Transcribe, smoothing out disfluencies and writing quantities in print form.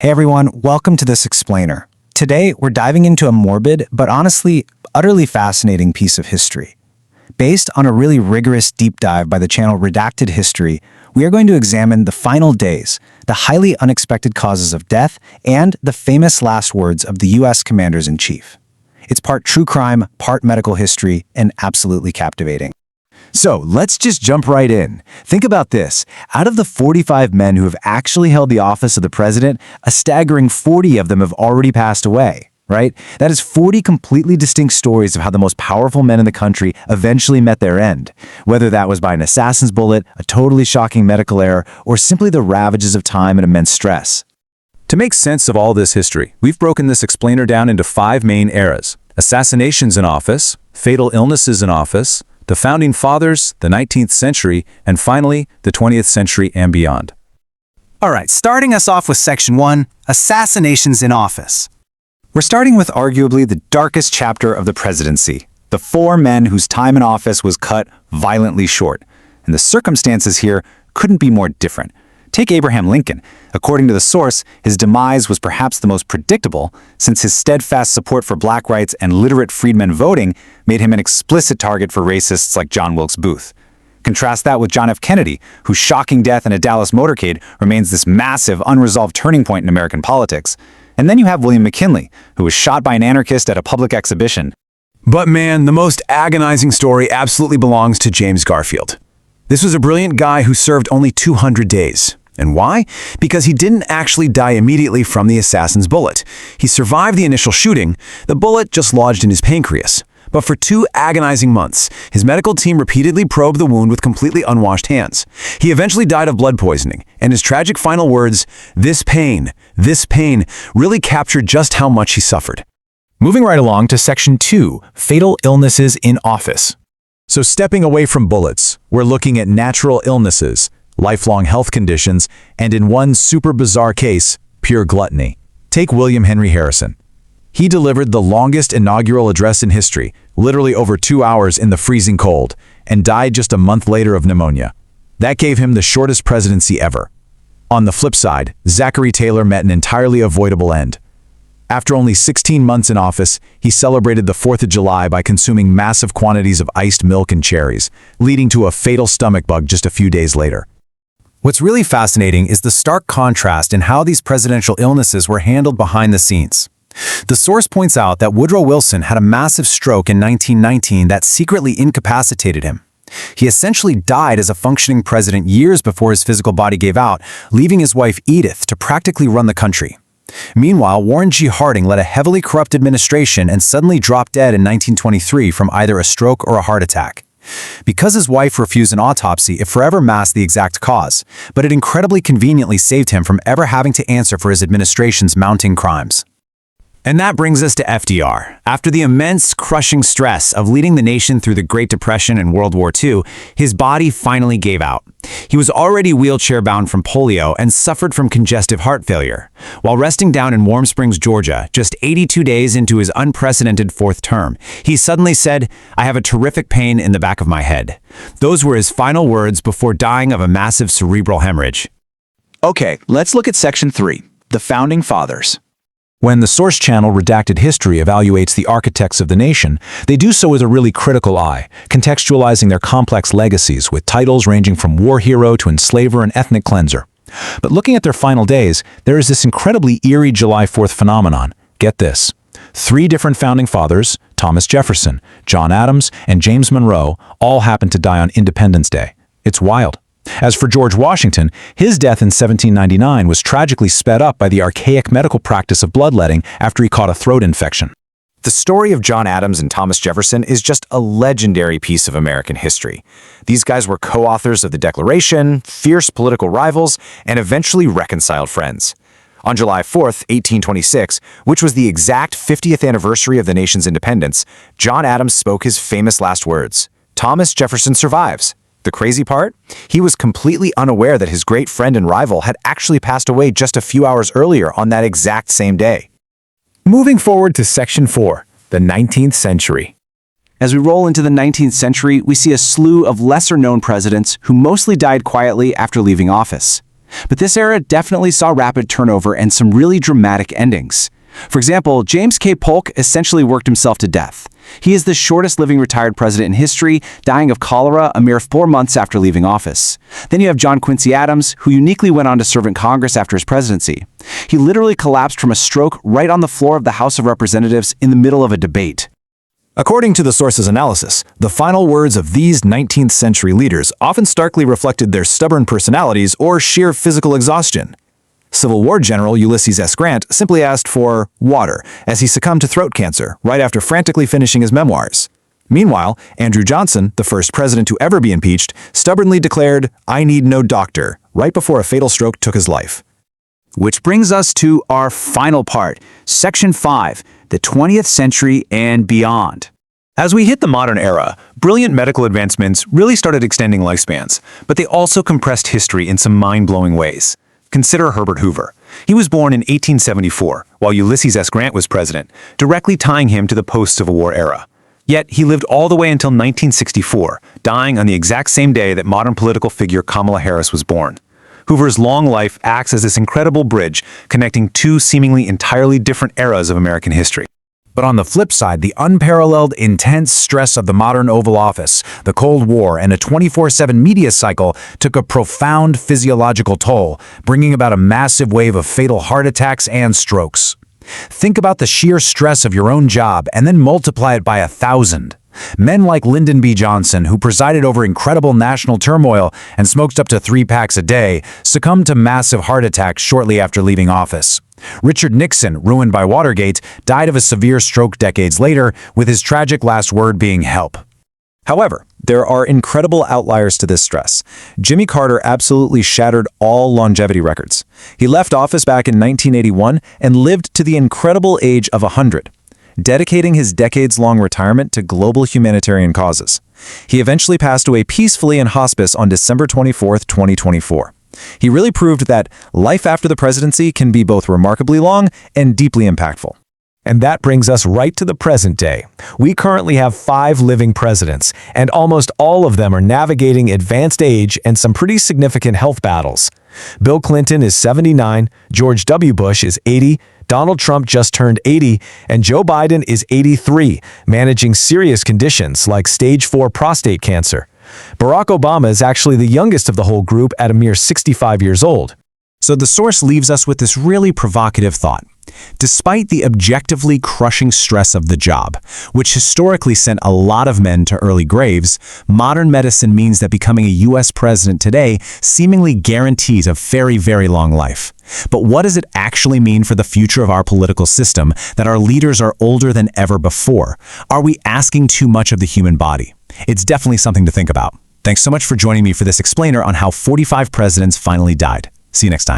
Hey everyone, welcome to this explainer. Today, we're diving into a morbid, but honestly, utterly fascinating piece of history. Based on a really rigorous deep dive by the channel Redacted History, we are going to examine the final days, the highly unexpected causes of death, and the famous last words of the U.S. Commanders-in-Chief. It's part true crime, part medical history, and absolutely captivating. So let's just jump right in. Think about this. Out of the 45 men who have actually held the office of the president, a staggering 40 of them have already passed away, right? That is 40 completely distinct stories of how the most powerful men in the country eventually met their end, whether that was by an assassin's bullet, a totally shocking medical error, or simply the ravages of time and immense stress. To make sense of all this history, we've broken this explainer down into 5 main eras: assassinations in office, fatal illnesses in office, the Founding Fathers, the 19th century, and finally, the 20th century and beyond. All right, starting us off with Section 1, Assassinations in Office. We're starting with arguably the darkest chapter of the presidency, the 4 men whose time in office was cut violently short. And the circumstances here couldn't be more different. Take Abraham Lincoln. According to the source, his demise was perhaps the most predictable, since his steadfast support for black rights and literate freedmen voting made him an explicit target for racists like John Wilkes Booth. Contrast that with John F. Kennedy, whose shocking death in a Dallas motorcade remains this massive, unresolved turning point in American politics. And then you have William McKinley, who was shot by an anarchist at a public exhibition. But man, the most agonizing story absolutely belongs to James Garfield. This was a brilliant guy who served only 200 days. And why? Because he didn't actually die immediately from the assassin's bullet. He survived the initial shooting. The bullet just lodged in his pancreas. But for 2 agonizing months, his medical team repeatedly probed the wound with completely unwashed hands. He eventually died of blood poisoning, and his tragic final words, this pain, really captured just how much he suffered. Moving right along to Section 2, Fatal Illnesses in Office. So stepping away from bullets, we're looking at natural illnesses, lifelong health conditions, and in one super bizarre case, pure gluttony. Take William Henry Harrison. He delivered the longest inaugural address in history, literally over 2 hours in the freezing cold, and died just a month later of pneumonia. That gave him the shortest presidency ever. On the flip side, Zachary Taylor met an entirely avoidable end. After only 16 months in office, he celebrated the 4th of July by consuming massive quantities of iced milk and cherries, leading to a fatal stomach bug just a few days later. What's really fascinating is the stark contrast in how these presidential illnesses were handled behind the scenes. The source points out that Woodrow Wilson had a massive stroke in 1919 that secretly incapacitated him. He essentially died as a functioning president years before his physical body gave out, leaving his wife Edith to practically run the country. Meanwhile, Warren G. Harding led a heavily corrupt administration and suddenly dropped dead in 1923 from either a stroke or a heart attack. Because his wife refused an autopsy, it forever masked the exact cause, but it incredibly conveniently saved him from ever having to answer for his administration's mounting crimes. And that brings us to FDR. After the immense, crushing stress of leading the nation through the Great Depression and World War II, his body finally gave out. He was already wheelchair-bound from polio and suffered from congestive heart failure. While resting down in Warm Springs, Georgia, just 82 days into his unprecedented 4th term, he suddenly said, "I have a terrific pain in the back of my head." Those were his final words before dying of a massive cerebral hemorrhage. Okay, let's look at Section 3, the Founding Fathers. When the source channel Redacted History evaluates the architects of the nation, they do so with a really critical eye, contextualizing their complex legacies with titles ranging from war hero to enslaver and ethnic cleanser. But looking at their final days, there is this incredibly eerie July 4th phenomenon. Get this. 3 different founding fathers, Thomas Jefferson, John Adams, and James Monroe, all happened to die on Independence Day. It's wild. As for George Washington, his death in 1799 was tragically sped up by the archaic medical practice of bloodletting after he caught a throat infection. The story of John Adams and Thomas Jefferson is just a legendary piece of American history. These guys were co-authors of the Declaration, fierce political rivals, and eventually reconciled friends. On July 4th, 1826, which was the exact 50th anniversary of the nation's independence, John Adams spoke his famous last words, "Thomas Jefferson survives." The crazy part? He was completely unaware that his great friend and rival had actually passed away just a few hours earlier on that exact same day. Moving forward to Section 4, the 19th century. As we roll into the 19th century, we see a slew of lesser-known presidents who mostly died quietly after leaving office. But this era definitely saw rapid turnover and some really dramatic endings. For example, James K. Polk essentially worked himself to death. He is the shortest living retired president in history, dying of cholera a mere 4 months after leaving office. Then you have John Quincy Adams, who uniquely went on to serve in Congress after his presidency. He literally collapsed from a stroke right on the floor of the House of Representatives in the middle of a debate. According to the source's analysis, the final words of these 19th century leaders often starkly reflected their stubborn personalities or sheer physical exhaustion. Civil War General Ulysses S. Grant simply asked for water as he succumbed to throat cancer right after frantically finishing his memoirs. Meanwhile, Andrew Johnson, the first president to ever be impeached, stubbornly declared, "I need no doctor," right before a fatal stroke took his life. Which brings us to our final part, Section 5, the 20th century and beyond. As we hit the modern era, brilliant medical advancements really started extending lifespans, but they also compressed history in some mind-blowing ways. Consider Herbert Hoover. He was born in 1874, while Ulysses S. Grant was president, directly tying him to the post-Civil War era. Yet he lived all the way until 1964, dying on the exact same day that modern political figure Kamala Harris was born. Hoover's long life acts as this incredible bridge connecting two seemingly entirely different eras of American history. But on the flip side, the unparalleled, intense stress of the modern Oval Office, the Cold War, and a 24/7 media cycle took a profound physiological toll, bringing about a massive wave of fatal heart attacks and strokes. Think about the sheer stress of your own job and then multiply it by 1,000. Men like Lyndon B. Johnson, who presided over incredible national turmoil and smoked up to 3 packs a day, succumbed to massive heart attacks shortly after leaving office. Richard Nixon, ruined by Watergate, died of a severe stroke decades later, with his tragic last word being help. However, there are incredible outliers to this stress. Jimmy Carter absolutely shattered all longevity records. He left office back in 1981 and lived to the incredible age of 100. Dedicating his decades-long retirement to global humanitarian causes. He eventually passed away peacefully in hospice on December 24, 2024. He really proved that life after the presidency can be both remarkably long and deeply impactful. And that brings us right to the present day. We currently have 5 living presidents, and almost all of them are navigating advanced age and some pretty significant health battles. Bill Clinton is 79, George W. Bush is 80, Donald Trump just turned 80, and Joe Biden is 83, managing serious conditions like stage 4 prostate cancer. Barack Obama is actually the youngest of the whole group at a mere 65 years old. So the source leaves us with this really provocative thought. Despite the objectively crushing stress of the job, which historically sent a lot of men to early graves, modern medicine means that becoming a U.S. president today seemingly guarantees a very, very long life. But what does it actually mean for the future of our political system that our leaders are older than ever before? Are we asking too much of the human body? It's definitely something to think about. Thanks so much for joining me for this explainer on how 45 presidents finally died. See you next time.